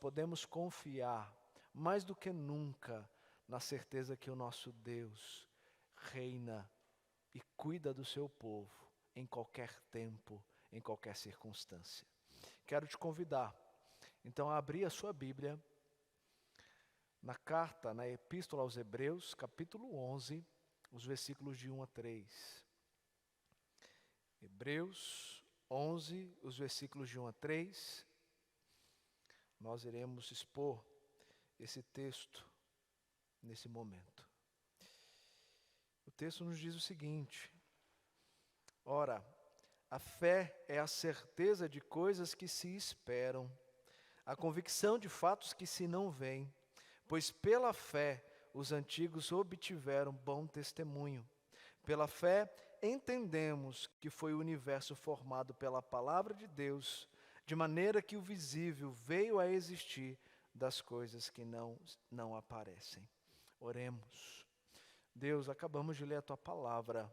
podemos confiar, mais do que nunca, na certeza que o nosso Deus reina e cuida do seu povo em qualquer tempo, em qualquer circunstância. Quero te convidar, então, a abrir a sua Bíblia na Epístola aos Hebreus, capítulo 11, os versículos de 1 a 3. Hebreus 11, os versículos de 1 a 3. Nós iremos expor esse texto nesse momento. O texto nos diz o seguinte: ora, a fé é a certeza de coisas que se esperam, a convicção de fatos que se não veem, pois pela fé os antigos obtiveram bom testemunho. Pela fé entendemos que foi o universo formado pela palavra de Deus, de maneira que o visível veio a existir das coisas que não aparecem. Oremos. Deus, acabamos de ler a Tua palavra.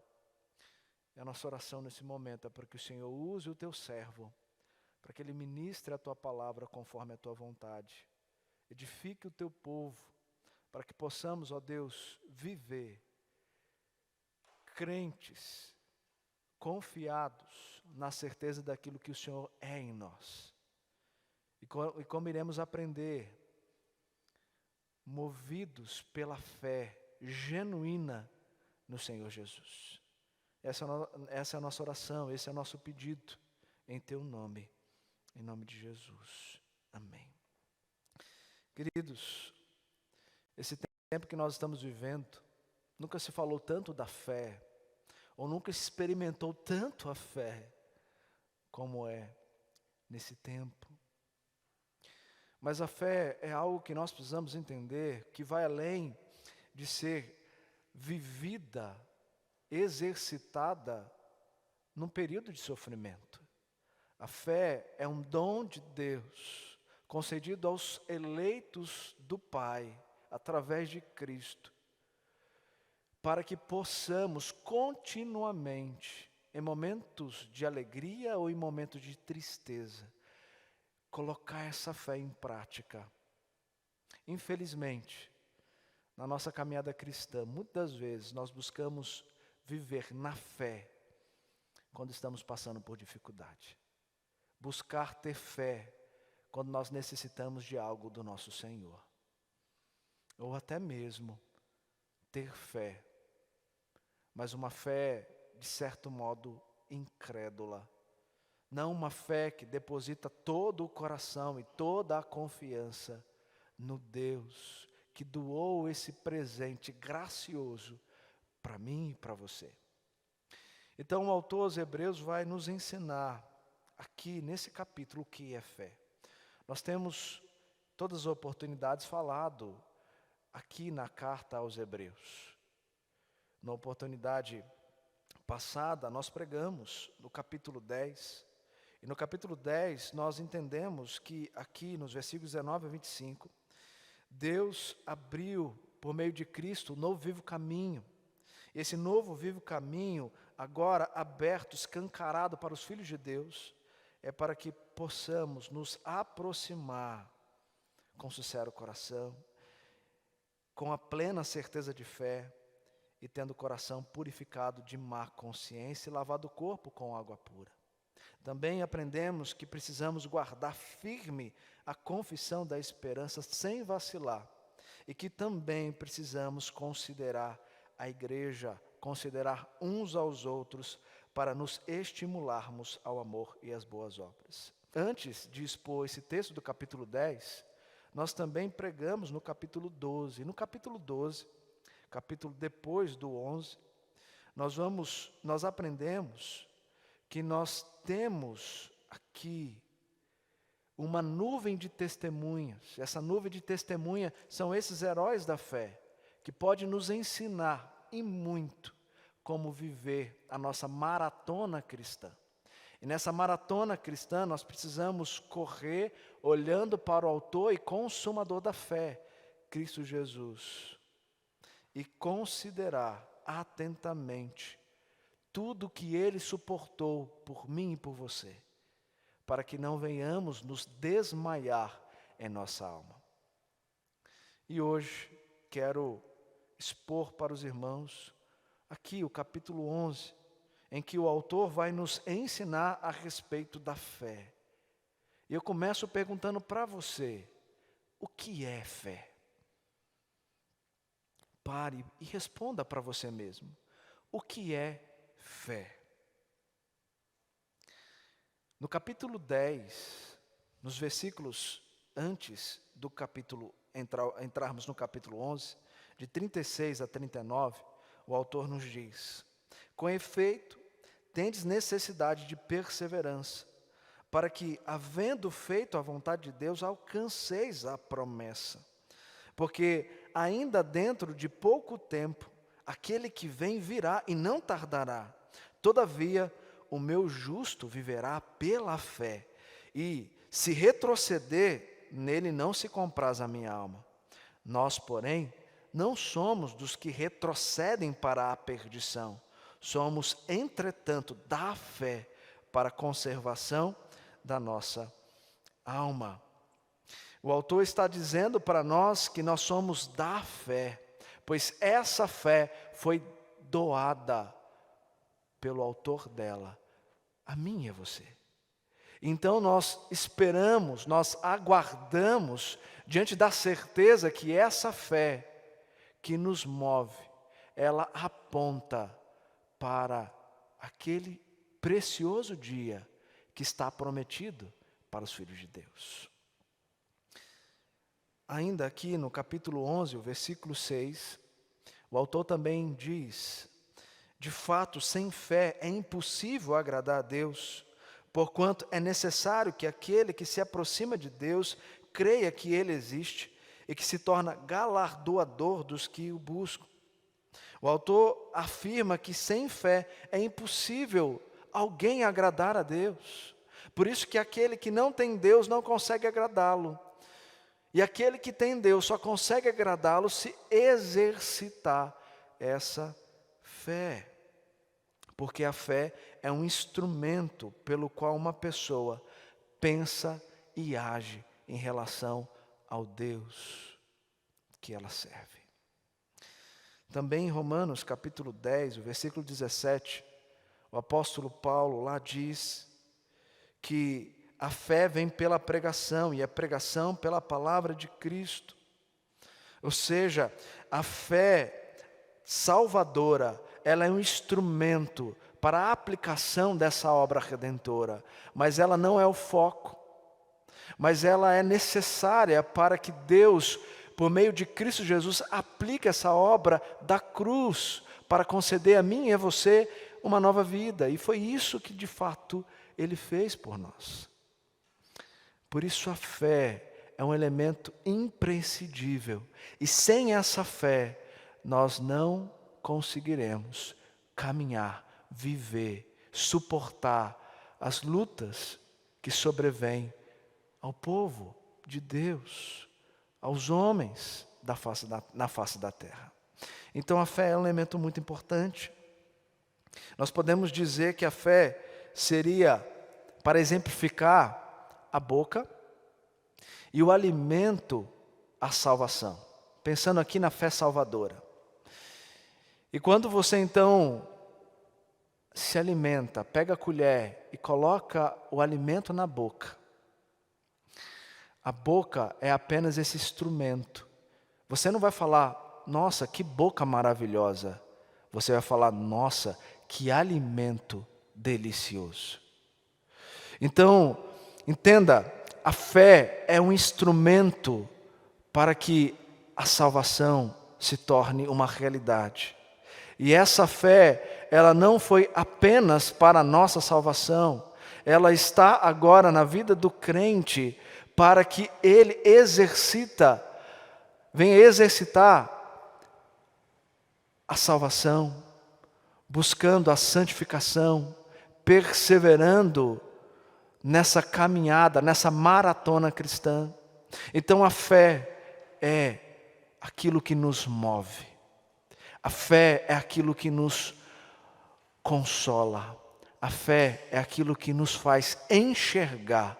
E a nossa oração nesse momento é para que o Senhor use o Teu servo, para que Ele ministre a Tua palavra conforme a Tua vontade. Edifique o Teu povo, para que possamos, ó Deus, viver crentes, confiados na certeza daquilo que o Senhor é em nós. E como iremos aprender, movidos pela fé genuína no Senhor Jesus. Essa é a nossa oração, esse é o nosso pedido, em Teu nome, em nome de Jesus. Amém. Queridos, esse tempo que nós estamos vivendo, nunca se falou tanto da fé, ou nunca se experimentou tanto a fé, como é nesse tempo. Mas a fé é algo que nós precisamos entender, que vai além de ser vivida, exercitada num período de sofrimento. A fé é um dom de Deus, concedido aos eleitos do Pai, através de Cristo, para que possamos continuamente, em momentos de alegria ou em momentos de tristeza, colocar essa fé em prática. Infelizmente, na nossa caminhada cristã, muitas vezes nós buscamos viver na fé quando estamos passando por dificuldade. Buscar ter fé quando nós necessitamos de algo do nosso Senhor. Ou até mesmo ter fé, mas uma fé, de certo modo, incrédula. Não uma fé que deposita todo o coração e toda a confiança no Deus que doou esse presente gracioso para mim e para você. Então o autor aos Hebreus vai nos ensinar aqui nesse capítulo o que é fé. Nós temos todas as oportunidades falado aqui na carta aos Hebreus. Na oportunidade passada nós pregamos no capítulo 10. E no capítulo 10 nós entendemos que aqui nos versículos 19 a 25, Deus abriu por meio de Cristo um novo vivo caminho. Esse novo vivo caminho, agora aberto, escancarado para os filhos de Deus, é para que possamos nos aproximar com sincero coração, com a plena certeza de fé e tendo o coração purificado de má consciência e lavado o corpo com água pura. Também aprendemos que precisamos guardar firme a confissão da esperança sem vacilar e que também precisamos considerar a igreja, considerar uns aos outros para nos estimularmos ao amor e às boas obras. Antes de expor esse texto do capítulo 10, nós também pregamos no capítulo 12. No capítulo 12, capítulo depois do 11, nós aprendemos que nós temos aqui uma nuvem de testemunhas. Essa nuvem de testemunha são esses heróis da fé, que pode nos ensinar e muito como viver a nossa maratona cristã. E nessa maratona cristã nós precisamos correr olhando para o autor e consumador da fé, Cristo Jesus, e considerar atentamente tudo que Ele suportou por mim e por você, para que não venhamos nos desmaiar em nossa alma. E hoje quero expor para os irmãos aqui o capítulo 11, em que o autor vai nos ensinar a respeito da fé. E eu começo perguntando para você, o que é fé? Pare e responda para você mesmo. O que é fé? No capítulo 10, nos versículos antes do capítulo, entrarmos no capítulo 11, de 36 a 39, o autor nos diz: com efeito, tendes necessidade de perseverança, para que, havendo feito a vontade de Deus, alcanceis a promessa. Porque ainda dentro de pouco tempo, aquele que vem virá e não tardará. Todavia, o meu justo viverá pela fé, e se retroceder, nele não se compraz a minha alma. Nós, porém, não somos dos que retrocedem para a perdição. Somos, entretanto, da fé para a conservação da nossa alma. O autor está dizendo para nós que nós somos da fé, pois essa fé foi doada pelo autor dela, a mim e a você. Então nós esperamos, nós aguardamos, diante da certeza que essa fé que nos move, ela aponta para aquele precioso dia que está prometido para os filhos de Deus. Ainda aqui no capítulo 11, o versículo 6, o autor também diz: de fato, sem fé é impossível agradar a Deus, porquanto é necessário que aquele que se aproxima de Deus creia que Ele existe e que se torna galardoador dos que o buscam. O autor afirma que sem fé é impossível alguém agradar a Deus. Por isso que aquele que não tem Deus não consegue agradá-lo. E aquele que tem Deus só consegue agradá-lo se exercitar essa fé. Porque a fé é um instrumento pelo qual uma pessoa pensa e age em relação ao Deus que ela serve. Também em Romanos capítulo 10, o versículo 17, o apóstolo Paulo lá diz que a fé vem pela pregação e a pregação pela palavra de Cristo. Ou seja, a fé salvadora, ela é um instrumento para a aplicação dessa obra redentora, mas ela não é o foco. Mas ela é necessária para que Deus, por meio de Cristo Jesus, aplique essa obra da cruz para conceder a mim e a você uma nova vida. E foi isso que de fato Ele fez por nós. Por isso a fé é um elemento imprescindível. E sem essa fé, nós não conseguiremos caminhar, viver, suportar as lutas que sobrevêm ao povo de Deus, aos homens na face da terra. Então a fé é um elemento muito importante. Nós podemos dizer que a fé seria, para exemplificar, a boca e o alimento, a salvação. Pensando aqui na fé salvadora. E quando você então se alimenta, pega a colher e coloca o alimento na boca, a boca é apenas esse instrumento. Você não vai falar, nossa, que boca maravilhosa. Você vai falar, nossa, que alimento delicioso. Então, entenda, a fé é um instrumento para que a salvação se torne uma realidade. E essa fé, ela não foi apenas para a nossa salvação, ela está agora na vida do crente para que ele venha exercitar a salvação, buscando a santificação, perseverando nessa caminhada, nessa maratona cristã. Então a fé é aquilo que nos move. A fé é aquilo que nos consola. A fé é aquilo que nos faz enxergar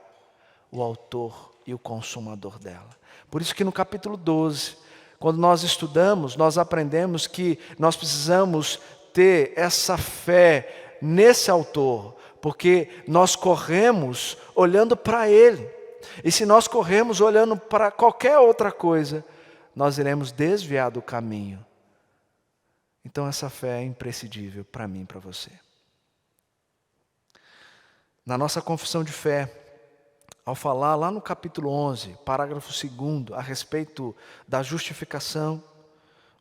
o autor e o consumador dela. Por isso que no capítulo 12, quando nós estudamos, nós aprendemos que nós precisamos ter essa fé nesse autor, porque nós corremos olhando para ele. E se nós corremos olhando para qualquer outra coisa, nós iremos desviar do caminho. Então essa fé é imprescindível para mim e para você. Na nossa confissão de fé, ao falar lá no capítulo 11, parágrafo 2, a respeito da justificação,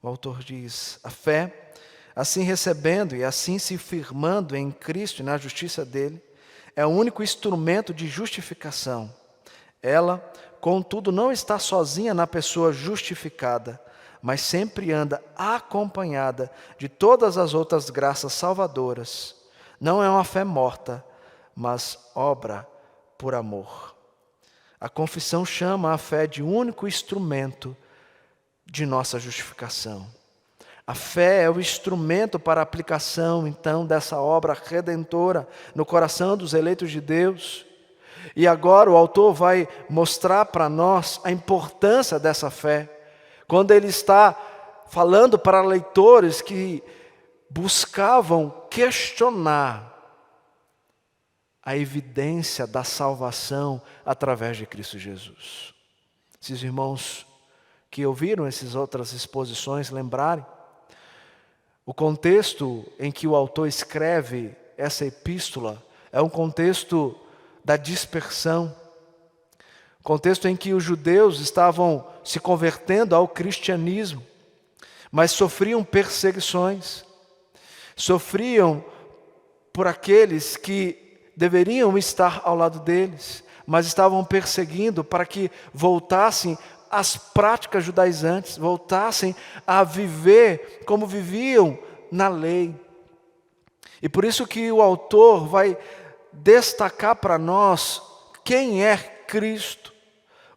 o autor diz: a fé, assim recebendo e assim se firmando em Cristo e na justiça dele, é o único instrumento de justificação. Ela, contudo, não está sozinha na pessoa justificada, mas sempre anda acompanhada de todas as outras graças salvadoras. Não é uma fé morta, mas obra por amor. A confissão chama a fé de único instrumento de nossa justificação. A fé é o instrumento para a aplicação, então, dessa obra redentora no coração dos eleitos de Deus. E agora o autor vai mostrar para nós a importância dessa fé, quando ele está falando para leitores que buscavam questionar a evidência da salvação através de Cristo Jesus. Esses irmãos que ouviram essas outras exposições lembrarem, o contexto em que o autor escreve essa epístola é um contexto da dispersão, contexto em que os judeus estavam se convertendo ao cristianismo, mas sofriam perseguições, sofriam por aqueles que deveriam estar ao lado deles, mas estavam perseguindo para que voltassem às práticas judaizantes, voltassem a viver como viviam na lei. E por isso que o autor vai destacar para nós quem é Cristo,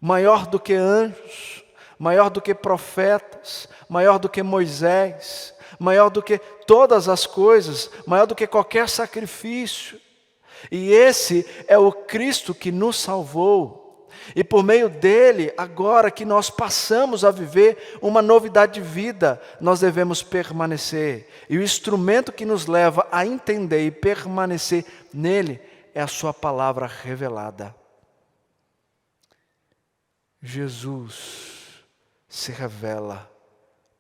maior do que anjos, maior do que profetas, maior do que Moisés, maior do que todas as coisas, maior do que qualquer sacrifício. E esse é o Cristo que nos salvou. E por meio dele, agora que nós passamos a viver uma novidade de vida, nós devemos permanecer. E o instrumento que nos leva a entender e permanecer nele é a sua palavra revelada. Jesus se revela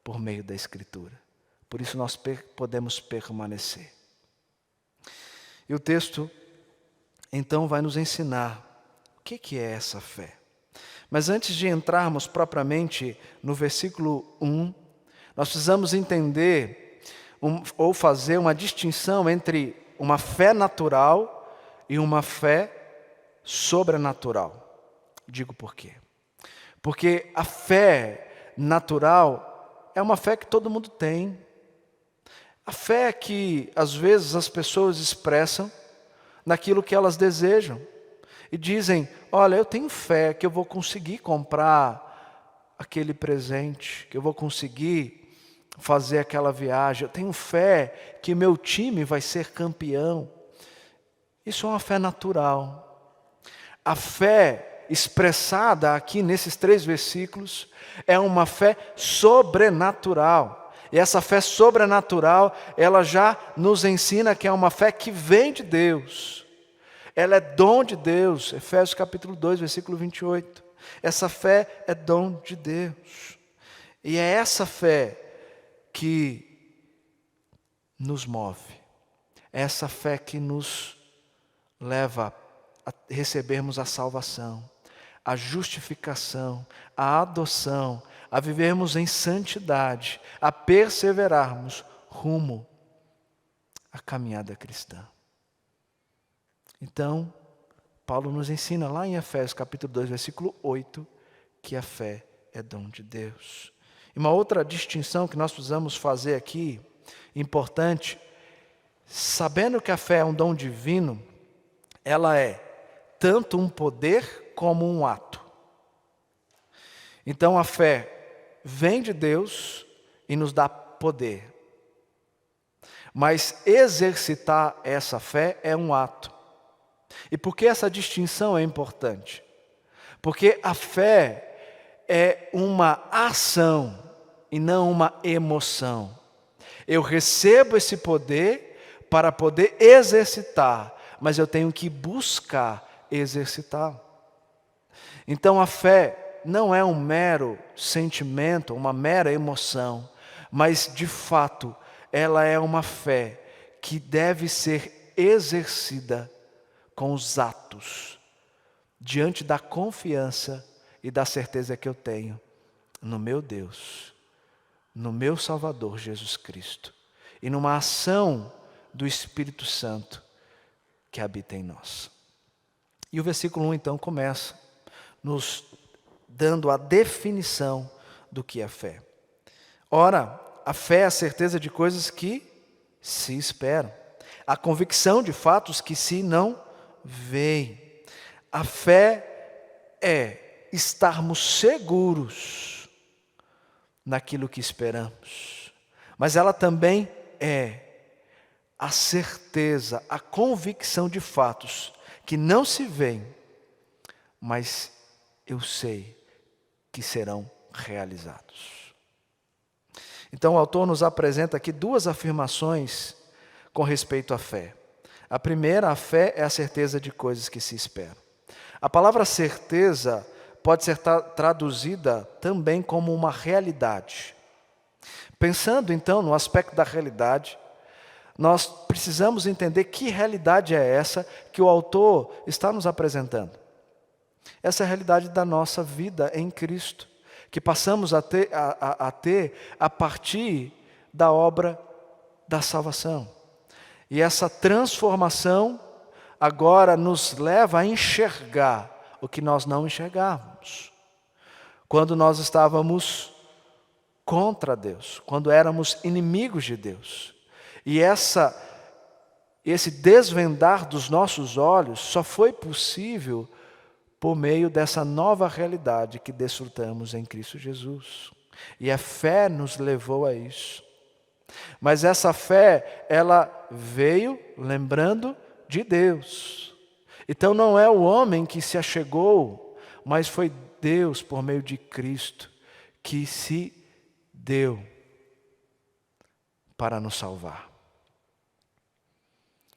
por meio da Escritura. Por isso nós podemos permanecer. E o texto, então, vai nos ensinar o que é essa fé. Mas antes de entrarmos propriamente no versículo 1, nós precisamos entender ou fazer uma distinção entre uma fé natural e uma fé sobrenatural. Digo por quê? Porque a fé natural é uma fé que todo mundo tem. A fé que às vezes as pessoas expressam naquilo que elas desejam. E dizem: olha, eu tenho fé que eu vou conseguir comprar aquele presente, que eu vou conseguir fazer aquela viagem. Eu tenho fé que meu time vai ser campeão. Isso é uma fé natural. A fé expressada aqui nesses 3 versículos é uma fé sobrenatural. E essa fé sobrenatural, ela já nos ensina que é uma fé que vem de Deus. Ela é dom de Deus. Efésios capítulo 2, versículo 28. Essa fé é dom de Deus. E é essa fé que nos move. É essa fé que nos leva a recebermos a salvação, a justificação, a adoção, a vivermos em santidade, a perseverarmos rumo à caminhada cristã. Então, Paulo nos ensina lá em Efésios capítulo 2, versículo 8, que a fé é dom de Deus. E uma outra distinção que nós precisamos fazer aqui, importante, sabendo que a fé é um dom divino, ela é tanto um poder como um ato. Então a fé vem de Deus e nos dá poder. Mas exercitar essa fé é um ato. E por que essa distinção é importante? Porque a fé é uma ação e não uma emoção. Eu recebo esse poder para poder exercitar, mas eu tenho que buscar exercitar. Então a fé não é um mero sentimento, uma mera emoção, mas de fato ela é uma fé que deve ser exercida com os atos, diante da confiança e da certeza que eu tenho no meu Deus, no meu Salvador Jesus Cristo, e numa ação do Espírito Santo que habita em nós. E o versículo 1 então começa nos dando a definição do que é fé. Ora, a fé é a certeza de coisas que se esperam, a convicção de fatos que se não veem. A fé é estarmos seguros naquilo que esperamos, mas ela também é a certeza, a convicção de fatos que não se veem, mas eu sei que serão realizados. Então o autor nos apresenta aqui duas afirmações com respeito à fé. A primeira, a fé é a certeza de coisas que se esperam. A palavra certeza pode ser traduzida também como uma realidade. Pensando então no aspecto da realidade, nós precisamos entender que realidade é essa que o autor está nos apresentando. Essa é a realidade da nossa vida em Cristo, que passamos a ter a partir da obra da salvação. E essa transformação agora nos leva a enxergar o que nós não enxergávamos. Quando nós estávamos contra Deus, quando éramos inimigos de Deus. E esse desvendar dos nossos olhos só foi possível por meio dessa nova realidade que desfrutamos em Cristo Jesus. E a fé nos levou a isso. Mas essa fé, ela veio lembrando de Deus. Então não é o homem que se achegou, mas foi Deus, por meio de Cristo, que se deu para nos salvar.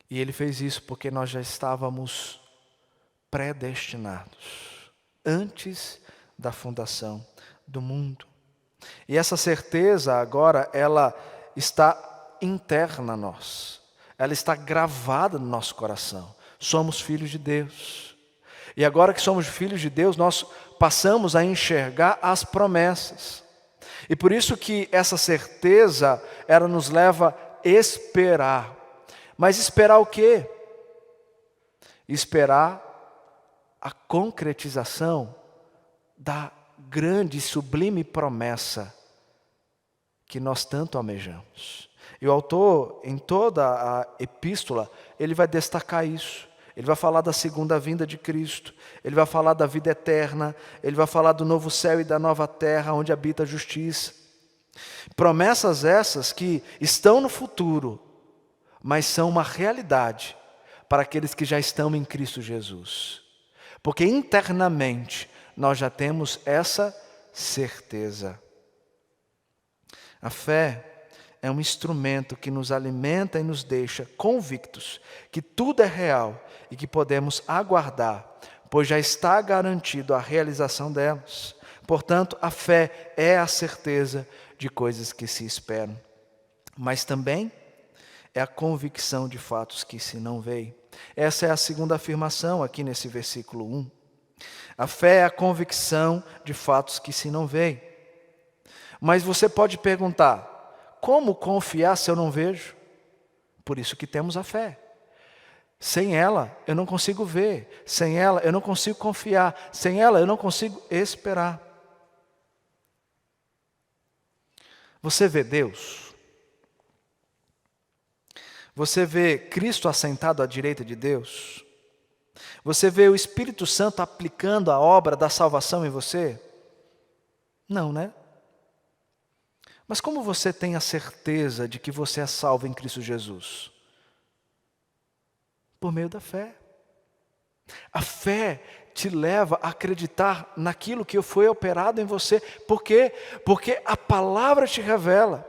E Ele fez isso porque nós já estávamos predestinados, antes da fundação do mundo. E essa certeza agora, ela está interna a nós. Ela está gravada no nosso coração. Somos filhos de Deus. E agora que somos filhos de Deus, nós passamos a enxergar as promessas. E por isso que essa certeza, ela nos leva a esperar. Mas esperar o quê? Esperar a concretização da grande e sublime promessa que nós tanto almejamos. E o autor, em toda a epístola, ele vai destacar isso. Ele vai falar da segunda vinda de Cristo, ele vai falar da vida eterna, ele vai falar do novo céu e da nova terra, onde habita a justiça. Promessas essas que estão no futuro, mas são uma realidade para aqueles que já estão em Cristo Jesus. Porque internamente nós já temos essa certeza. A fé é um instrumento que nos alimenta e nos deixa convictos que tudo é real e que podemos aguardar, pois já está garantido a realização delas. Portanto, a fé é a certeza de coisas que se esperam, mas também é a convicção de fatos que se não veem. Essa é a segunda afirmação aqui nesse versículo 1. A fé é a convicção de fatos que se não veem. Mas você pode perguntar, como confiar se eu não vejo? Por isso que temos a fé. Sem ela, eu não consigo ver. Sem ela, eu não consigo confiar. Sem ela, eu não consigo esperar. Você vê Deus? Você vê Cristo assentado à direita de Deus? Você vê o Espírito Santo aplicando a obra da salvação em você? Não, né? Mas como você tem a certeza de que você é salvo em Cristo Jesus? Por meio da fé. A fé te leva a acreditar naquilo que foi operado em você. Por quê? Porque a palavra te revela.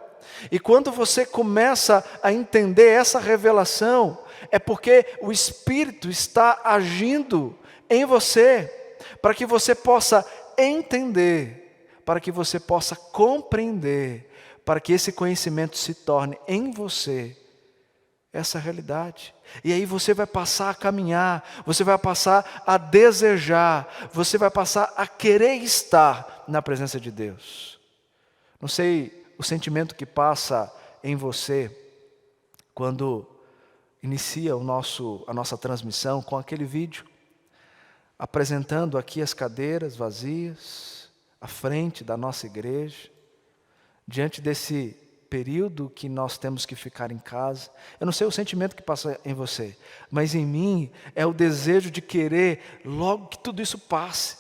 E quando você começa a entender essa revelação, é porque o Espírito está agindo em você, para que você possa entender, para que você possa compreender, para que esse conhecimento se torne em você essa realidade. E aí você vai passar a caminhar, você vai passar a desejar, você vai passar a querer estar na presença de Deus. Não sei o sentimento que passa em você quando inicia a nossa transmissão com aquele vídeo, apresentando aqui as cadeiras vazias, à frente da nossa igreja, diante desse período que nós temos que ficar em casa. Eu não sei o sentimento que passa em você, mas em mim é o desejo de querer logo que tudo isso passe,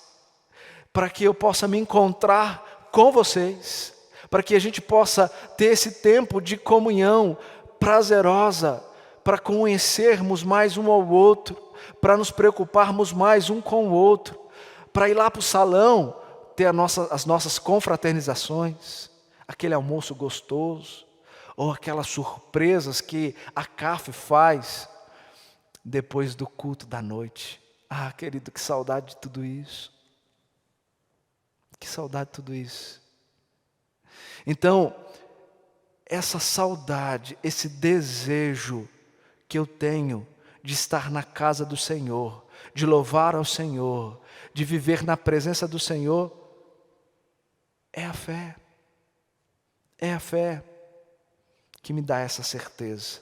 para que eu possa me encontrar com vocês, para que a gente possa ter esse tempo de comunhão prazerosa, para conhecermos mais um ao outro, para nos preocuparmos mais um com o outro, para ir lá para o salão, ter as nossas confraternizações, aquele almoço gostoso, ou aquelas surpresas que a CAF faz depois do culto da noite. Ah, querido, que saudade de tudo isso. Que saudade de tudo isso. Então, essa saudade, esse desejo que eu tenho de estar na casa do Senhor, de louvar ao Senhor, de viver na presença do Senhor, é a fé. É a fé que me dá essa certeza,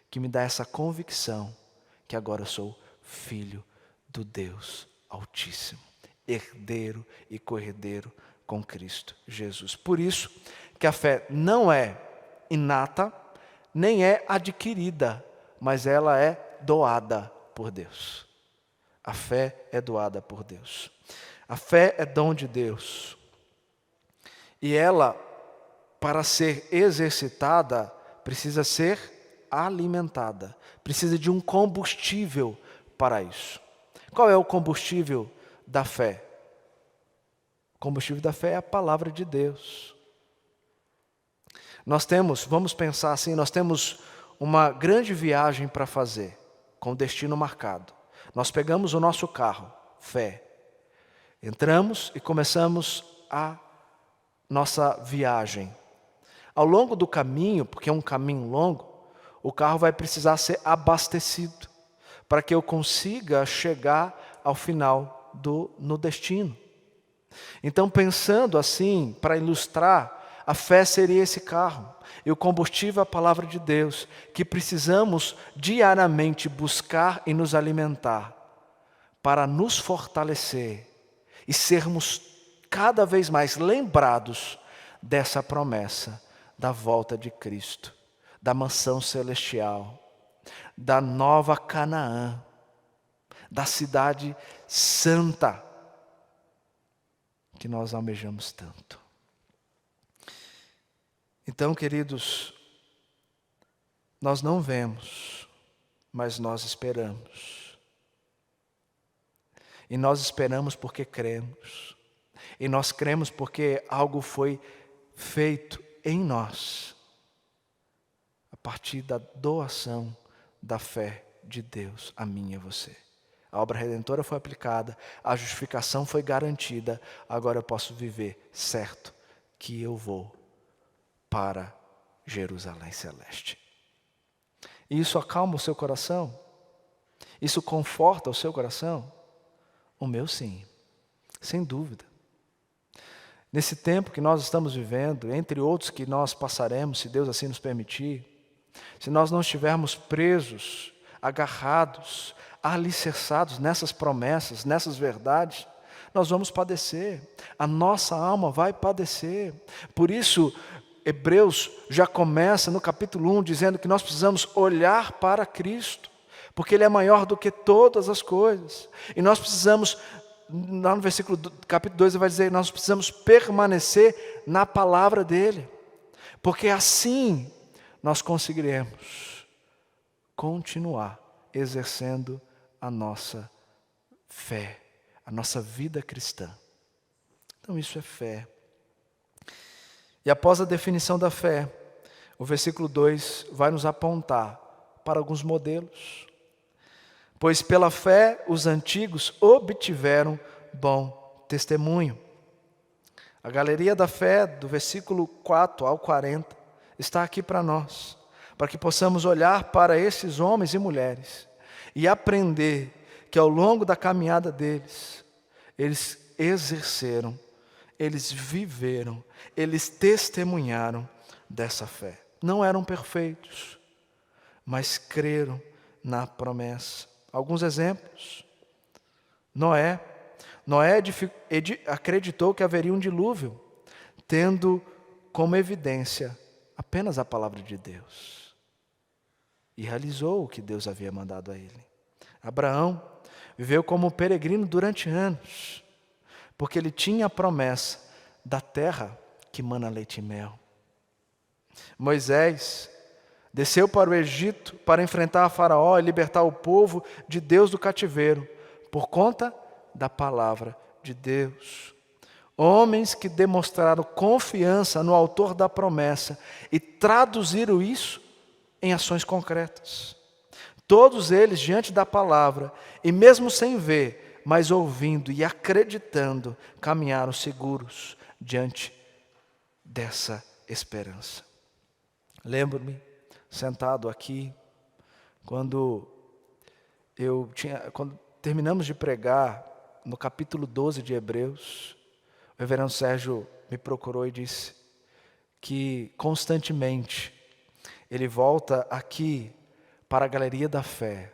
que me dá essa convicção que agora eu sou filho do Deus Altíssimo, herdeiro e co-herdeiro com Cristo Jesus. Por isso que a fé não é inata, nem é adquirida, mas ela é doada por Deus. A fé é doada por Deus. A fé é dom de Deus. E ela, para ser exercitada, precisa ser alimentada. Precisa de um combustível para isso. Qual é o combustível da fé? O combustível da fé é a palavra de Deus. Vamos pensar assim, nós temos uma grande viagem para fazer, com destino marcado. Nós pegamos o nosso carro, fé. Entramos e começamos a nossa viagem. Ao longo do caminho, porque é um caminho longo, o carro vai precisar ser abastecido para que eu consiga chegar ao final no destino. Então, pensando assim, para ilustrar, a fé seria esse carro. E o combustível é a palavra de Deus, que precisamos diariamente buscar e nos alimentar para nos fortalecer e sermos cada vez mais lembrados dessa promessa da volta de Cristo, da mansão celestial, da nova Canaã, da cidade santa que nós almejamos tanto. Então, queridos, nós não vemos, mas nós esperamos. E nós esperamos porque cremos. E nós cremos porque algo foi feito em nós, a partir da doação da fé de Deus a mim e a você. A obra redentora foi aplicada, a justificação foi garantida, agora eu posso viver certo que eu vou para Jerusalém Celeste. E isso acalma o seu coração? Isso conforta o seu coração? O meu sim, sem dúvida. Nesse tempo que nós estamos vivendo, entre outros que nós passaremos, se Deus assim nos permitir, se nós não estivermos presos, agarrados, alicerçados nessas promessas, nessas verdades, nós vamos padecer, a nossa alma vai padecer. Por isso, Hebreus já começa no capítulo 1 dizendo que nós precisamos olhar para Cristo, porque Ele é maior do que todas as coisas. E nós precisamos, lá no capítulo 2 ele vai dizer, nós precisamos permanecer na palavra dEle, porque assim nós conseguiremos continuar exercendo a nossa Fé, a nossa vida cristã. Então isso é fé. E após a definição da fé, o versículo 2 vai nos apontar para alguns modelos. Pois pela fé os antigos obtiveram bom testemunho. A galeria da fé, do versículo 4 ao 40, está aqui para nós, para que possamos olhar para esses homens e mulheres e aprender que ao longo da caminhada deles, eles exerceram, eles viveram, eles testemunharam dessa fé. Não eram perfeitos, mas creram na promessa. Alguns exemplos. Noé acreditou que haveria um dilúvio, tendo como evidência apenas a palavra de Deus. E realizou o que Deus havia mandado a ele. Abraão viveu como peregrino durante anos, porque ele tinha a promessa da terra que mana leite e mel. Moisés desceu para o Egito para enfrentar a Faraó e libertar o povo de Deus do cativeiro, por conta da palavra de Deus. Homens que demonstraram confiança no autor da promessa e traduziram isso em ações concretas. Todos eles diante da palavra, e mesmo sem ver, mas ouvindo e acreditando, caminharam seguros diante dessa esperança. Lembro-me, sentado aqui, quando terminamos de pregar no capítulo 12 de Hebreus, o reverendo Sérgio me procurou e disse que constantemente ele volta aqui para a galeria da fé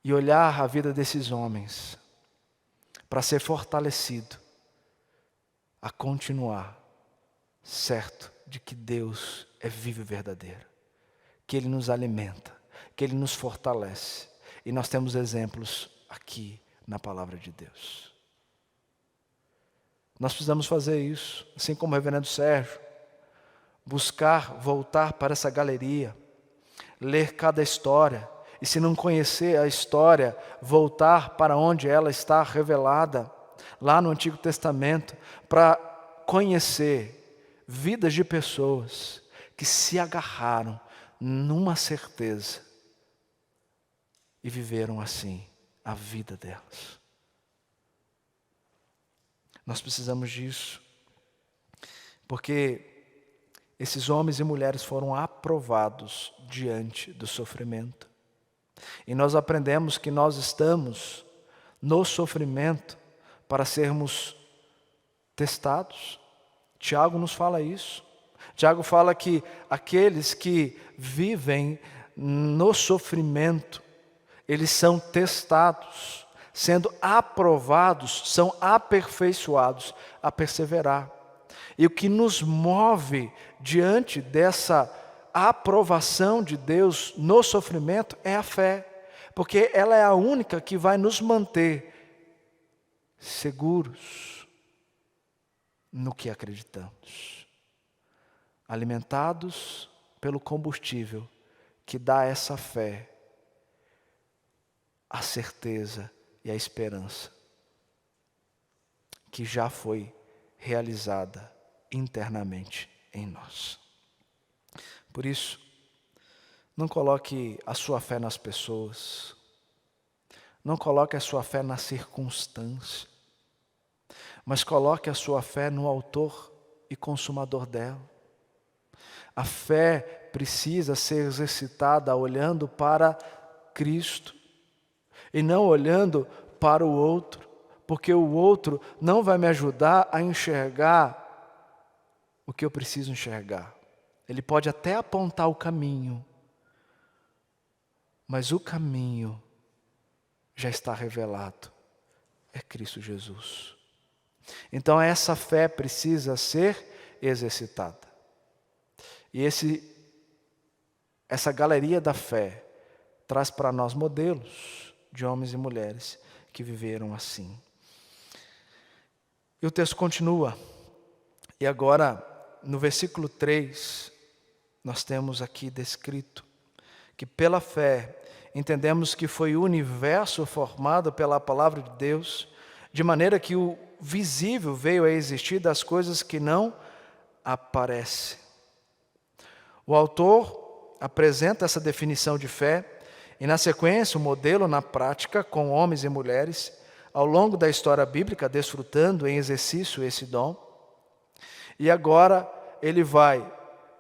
e olhar a vida desses homens para ser fortalecido a continuar certo de que Deus é vivo e verdadeiro, que Ele nos alimenta, que Ele nos fortalece, e nós temos exemplos aqui na palavra de Deus. Nós precisamos fazer isso, assim como o reverendo Sérgio, buscar voltar para essa galeria, ler cada história, e se não conhecer a história, voltar para onde ela está revelada, lá no Antigo Testamento, para conhecer vidas de pessoas que se agarraram numa certeza e viveram assim a vida delas. Nós precisamos disso, porque esses homens e mulheres foram aprovados diante do sofrimento. E nós aprendemos que nós estamos no sofrimento para sermos testados. Tiago nos fala isso. Tiago fala que aqueles que vivem no sofrimento, eles são testados, sendo aprovados, são aperfeiçoados a perseverar. E o que nos move diante dessa aprovação de Deus no sofrimento é a fé, porque ela é a única que vai nos manter seguros no que acreditamos, alimentados pelo combustível que dá essa fé, a certeza e a esperança que já foi realizada internamente em nós. Por isso, não coloque a sua fé nas pessoas, não coloque a sua fé na circunstância, mas coloque a sua fé no autor e consumador dela. A fé precisa ser exercitada olhando para Cristo e não olhando para o outro, porque o outro não vai me ajudar a enxergar o que eu preciso enxergar. Ele pode até apontar o caminho, mas o caminho já está revelado, é Cristo Jesus. Então essa fé precisa ser exercitada. E essa galeria da fé traz para nós modelos de homens e mulheres que viveram assim. E o texto continua. E agora, no versículo 3, nós temos aqui descrito que pela fé entendemos que foi o universo formado pela palavra de Deus, de maneira que o visível veio a existir das coisas que não aparecem. O autor apresenta essa definição de fé e, na sequência, o modelo na prática com homens e mulheres, ao longo da história bíblica, desfrutando em exercício esse dom. E agora ele vai,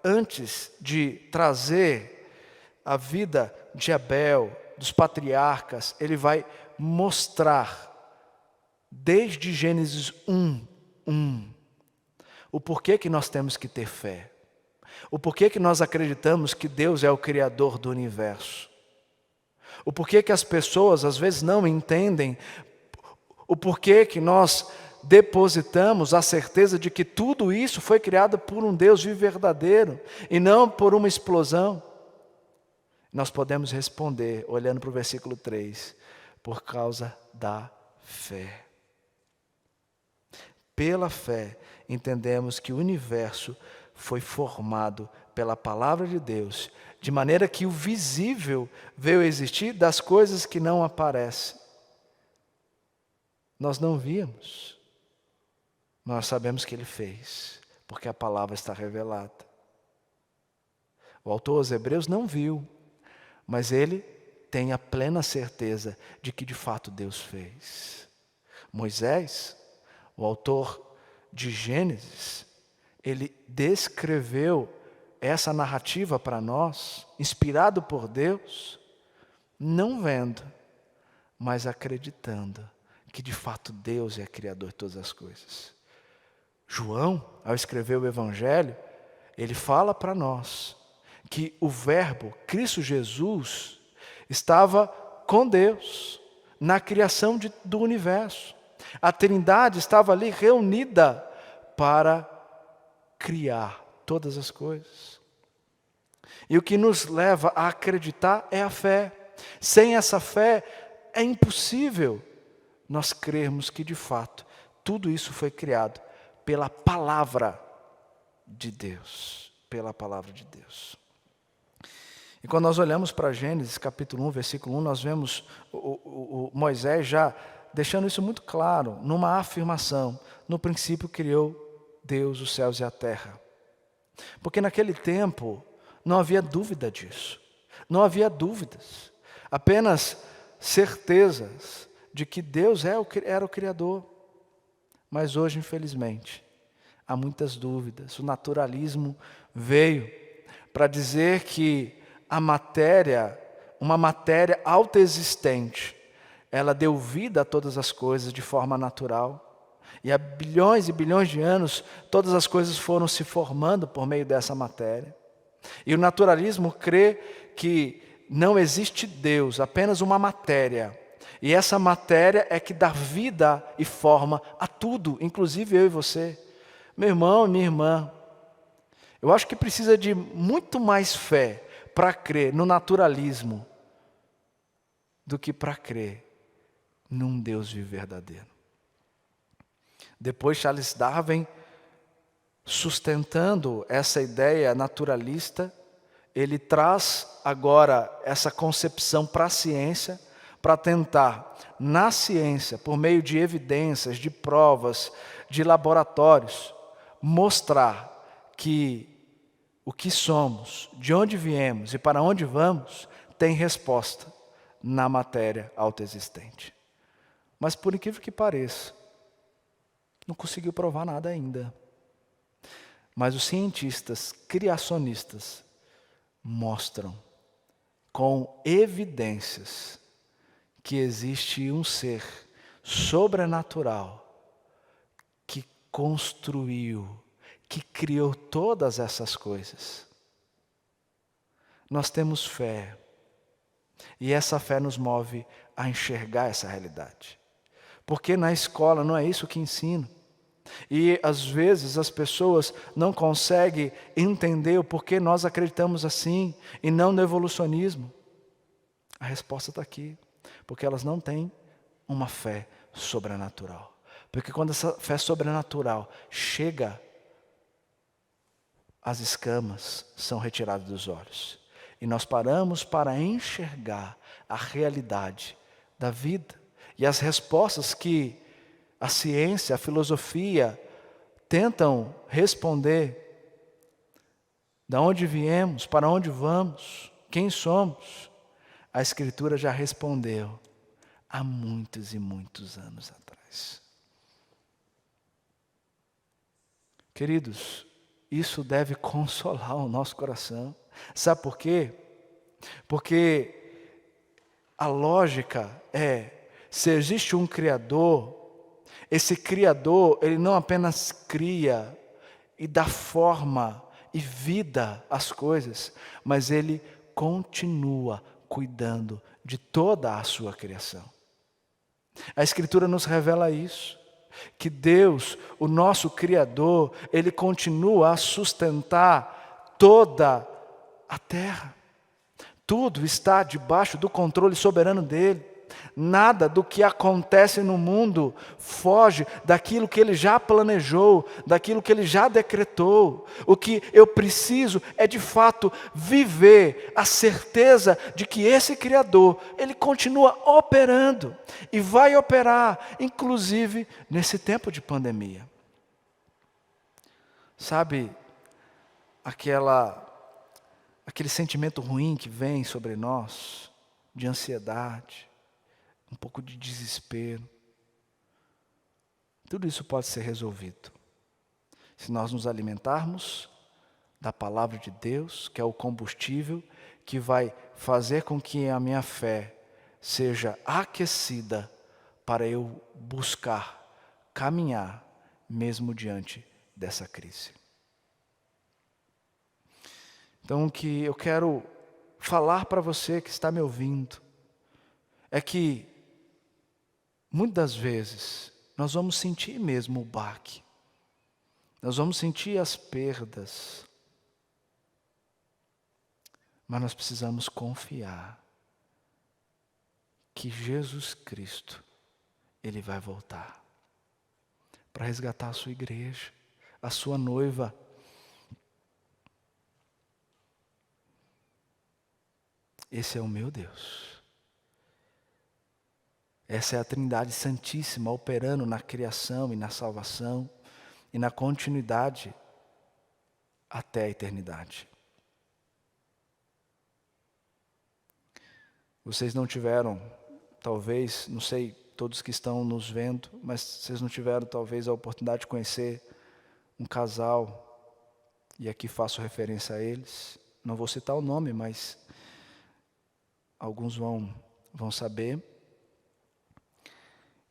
antes de trazer a vida de Abel, dos patriarcas, ele vai mostrar, desde Gênesis 1, o porquê que nós temos que ter fé. O porquê que nós acreditamos que Deus é o Criador do universo. O porquê que as pessoas às vezes não entendem. O porquê que nós depositamos a certeza de que tudo isso foi criado por um Deus vivo e verdadeiro e não por uma explosão. Nós podemos responder, olhando para o versículo 3, por causa da fé. Pela fé, entendemos que o universo foi formado pela palavra de Deus, de maneira que o visível veio a existir das coisas que não aparecem. Nós não víamos, nós sabemos que Ele fez, porque a palavra está revelada. O autor aos Hebreus não viu, mas ele tem a plena certeza de que de fato Deus fez. Moisés, o autor de Gênesis, ele descreveu essa narrativa para nós, inspirado por Deus, não vendo, mas acreditando que de fato Deus é criador de todas as coisas. João, ao escrever o Evangelho, ele fala para nós que o Verbo, Cristo Jesus, estava com Deus na criação do universo. A Trindade estava ali reunida para criar todas as coisas. E o que nos leva a acreditar é a fé. Sem essa fé é impossível nós crermos que de fato tudo isso foi criado pela palavra de Deus. Pela palavra de Deus. E quando nós olhamos para Gênesis capítulo 1, versículo 1, nós vemos o Moisés já deixando isso muito claro, numa afirmação: no princípio criou Deus os céus e a terra. Porque naquele tempo não havia dúvida disso. Não havia dúvidas. Apenas certezas de que Deus era o Criador. Mas hoje, infelizmente, há muitas dúvidas. O naturalismo veio para dizer que a matéria, uma matéria autoexistente, ela deu vida a todas as coisas de forma natural. E há bilhões e bilhões de anos, todas as coisas foram se formando por meio dessa matéria. E o naturalismo crê que não existe Deus, apenas uma matéria. E essa matéria é que dá vida e forma a tudo, inclusive eu e você. Meu irmão e minha irmã, eu acho que precisa de muito mais fé para crer no naturalismo do que para crer num Deus vivo e verdadeiro. Depois Charles Darwin, sustentando essa ideia naturalista, ele traz agora essa concepção para a ciência, para tentar, na ciência, por meio de evidências, de provas, de laboratórios, mostrar que o que somos, de onde viemos e para onde vamos, tem resposta na matéria autoexistente. Mas por incrível que pareça, não conseguiu provar nada ainda. Mas os cientistas criacionistas mostram com evidências que existe um ser sobrenatural que construiu, que criou todas essas coisas. Nós temos fé, e essa fé nos move a enxergar essa realidade. Porque na escola não é isso que ensina. E às vezes as pessoas não conseguem entender o porquê nós acreditamos assim e não no evolucionismo. A resposta está aqui. Porque elas não têm uma fé sobrenatural. Porque quando essa fé sobrenatural chega, as escamas são retiradas dos olhos. e nós paramos para enxergar a realidade da vida e as respostas que a ciência, a filosofia tentam responder. De onde viemos, para onde vamos, quem somos? A Escritura já respondeu há muitos e muitos anos atrás. Queridos, isso deve consolar o nosso coração. Sabe por quê? Porque a lógica é, se existe um Criador, esse Criador, ele não apenas cria e dá forma e vida às coisas, mas ele continua cuidando de toda a sua criação. A Escritura nos revela isso, que Deus, o nosso Criador, ele continua a sustentar toda a terra. Tudo está debaixo do controle soberano dele. Nada do que acontece no mundo foge daquilo que ele já planejou, daquilo que ele já decretou. O que eu preciso é de fato viver a certeza de que esse Criador, ele continua operando e vai operar, inclusive nesse tempo de pandemia. Sabe, aquele sentimento ruim que vem sobre nós, de ansiedade, um pouco de desespero. Tudo isso pode ser resolvido se nós nos alimentarmos da palavra de Deus, que é o combustível que vai fazer com que a minha fé seja aquecida para eu buscar, caminhar, mesmo diante dessa crise. Então, o que eu quero falar para você que está me ouvindo é que muitas vezes nós vamos sentir mesmo o baque, nós vamos sentir as perdas, mas nós precisamos confiar que Jesus Cristo, ele vai voltar para resgatar a sua igreja, a sua noiva. Esse é o meu Deus. Essa é a Trindade Santíssima operando na criação e na salvação e na continuidade até a eternidade. Vocês não tiveram, talvez, não sei, todos que estão nos vendo, mas vocês não tiveram talvez a oportunidade de conhecer um casal, e aqui faço referência a eles, não vou citar o nome, mas alguns vão saber,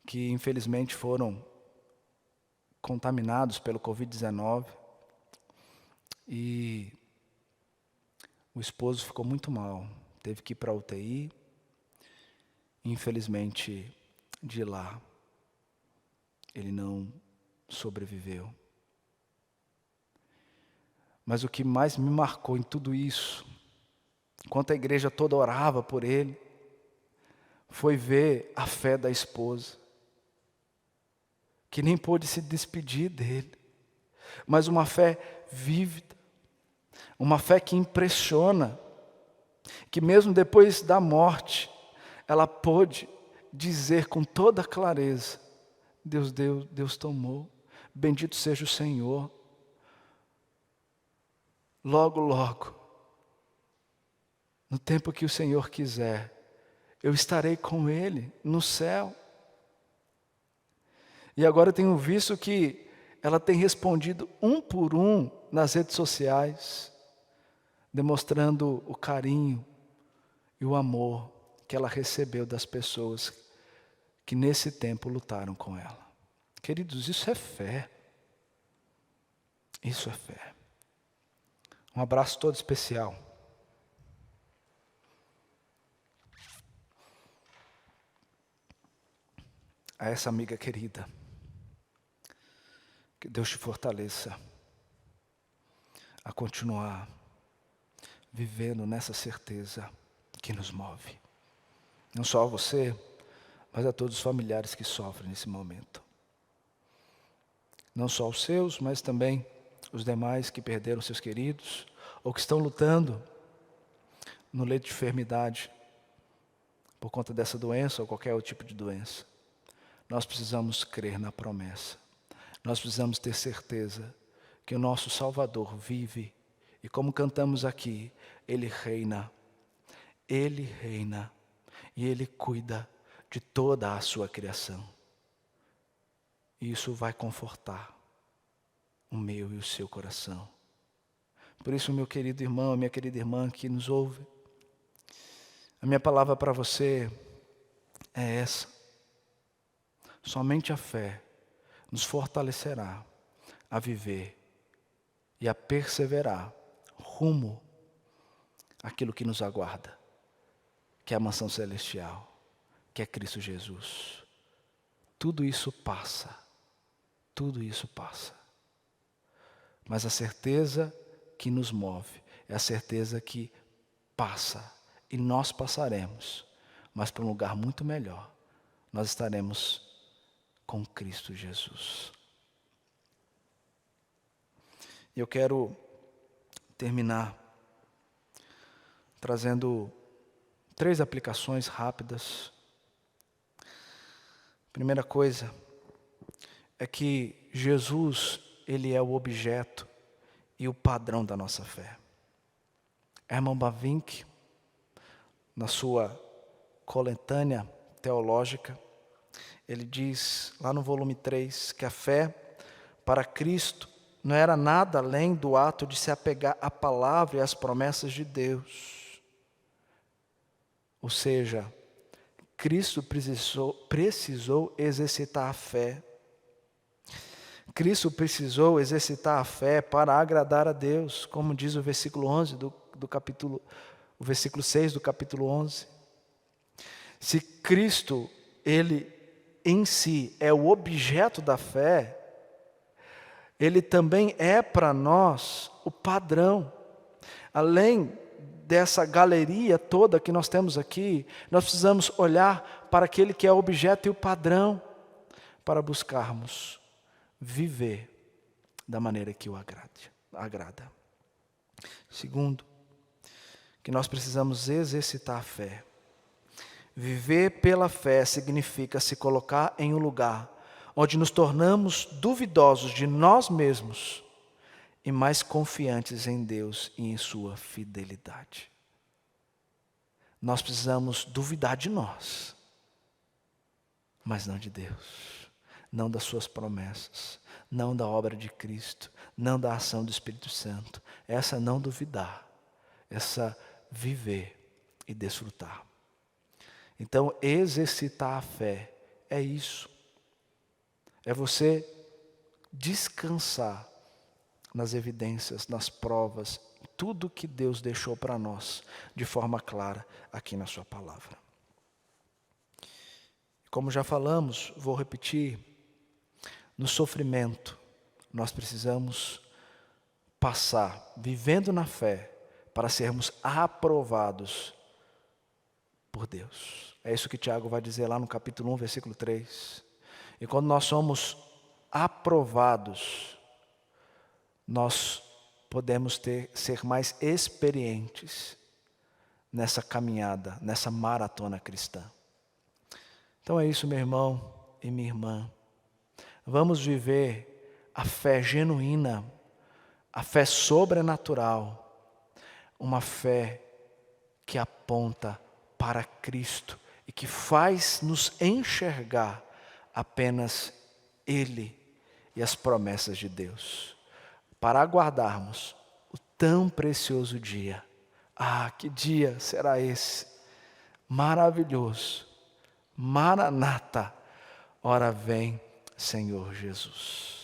que infelizmente foram contaminados pelo Covid-19 e o esposo ficou muito mal, teve que ir para a UTI, infelizmente de lá ele não sobreviveu. Mas o que mais me marcou em tudo isso, enquanto a igreja toda orava por ele, foi ver a fé da esposa, que nem pôde se despedir dele, mas uma fé vívida, uma fé que impressiona, que mesmo depois da morte, ela pôde dizer com toda clareza, Deus deu, Deus tomou, bendito seja o Senhor. Logo, logo, no tempo que o Senhor quiser, eu estarei com Ele no céu. E agora eu tenho visto que ela tem respondido um por um nas redes sociais, demonstrando o carinho e o amor que ela recebeu das pessoas que nesse tempo lutaram com ela. Queridos, isso é fé. Isso é fé. Um abraço todo especial. A essa amiga querida. Que Deus te fortaleça a continuar vivendo nessa certeza que nos move. Não só a você, mas a todos os familiares que sofrem nesse momento. Não só os seus, mas também os demais que perderam seus queridos ou que estão lutando no leito de enfermidade, por conta dessa doença ou qualquer outro tipo de doença, nós precisamos crer na promessa. Nós precisamos ter certeza que o nosso Salvador vive e, como cantamos aqui, Ele reina. Ele reina e Ele cuida de toda a sua criação. E isso vai confortar o meu e o seu coração. Por isso, meu querido irmão, minha querida irmã que nos ouve, a minha palavra para você é essa. Somente a fé nos fortalecerá a viver e a perseverar rumo àquilo que nos aguarda, que é a mansão celestial, que é Cristo Jesus. Tudo isso passa, tudo isso passa. Mas a certeza que nos move é a certeza que passa, e nós passaremos, mas para um lugar muito melhor. Nós estaremos com Cristo Jesus. Eu quero terminar trazendo 3 aplicações rápidas. Primeira coisa é que Jesus, Ele é o objeto e o padrão da nossa fé. Herman Bavinck, na sua coletânea teológica, ele diz, lá no volume 3, que a fé para Cristo não era nada além do ato de se apegar à palavra e às promessas de Deus. Ou seja, Cristo precisou exercitar a fé. Cristo precisou exercitar a fé para agradar a Deus, como diz o versículo 11 o versículo 6 do capítulo 11. Se Cristo, Ele em si é o objeto da fé, Ele também é para nós o padrão. Além dessa galeria toda que nós temos aqui, nós precisamos olhar para aquele que é o objeto e o padrão, para buscarmos viver da maneira que o agrada. Segundo, que nós precisamos exercitar a fé. Viver pela fé significa se colocar em um lugar onde nos tornamos duvidosos de nós mesmos e mais confiantes em Deus e em sua fidelidade. Nós precisamos duvidar de nós, mas não de Deus, não das suas promessas, não da obra de Cristo, não da ação do Espírito Santo. Essa não duvidar, essa viver e desfrutar. Então, exercitar a fé é isso. É você descansar nas evidências, nas provas, tudo que Deus deixou para nós de forma clara aqui na sua palavra. Como já falamos, vou repetir, no sofrimento nós precisamos passar, vivendo na fé, para sermos aprovados por Deus. É isso que Tiago vai dizer lá no capítulo 1, versículo 3. E quando nós somos aprovados, nós podemos ser mais experientes nessa caminhada, nessa maratona cristã. Então é isso, meu irmão e minha irmã. Vamos viver a fé genuína, a fé sobrenatural, uma fé que aponta para Cristo e que faz nos enxergar apenas Ele e as promessas de Deus, para aguardarmos o tão precioso dia. Ah, que dia será esse? Maravilhoso. Maranata, ora vem, Senhor Jesus.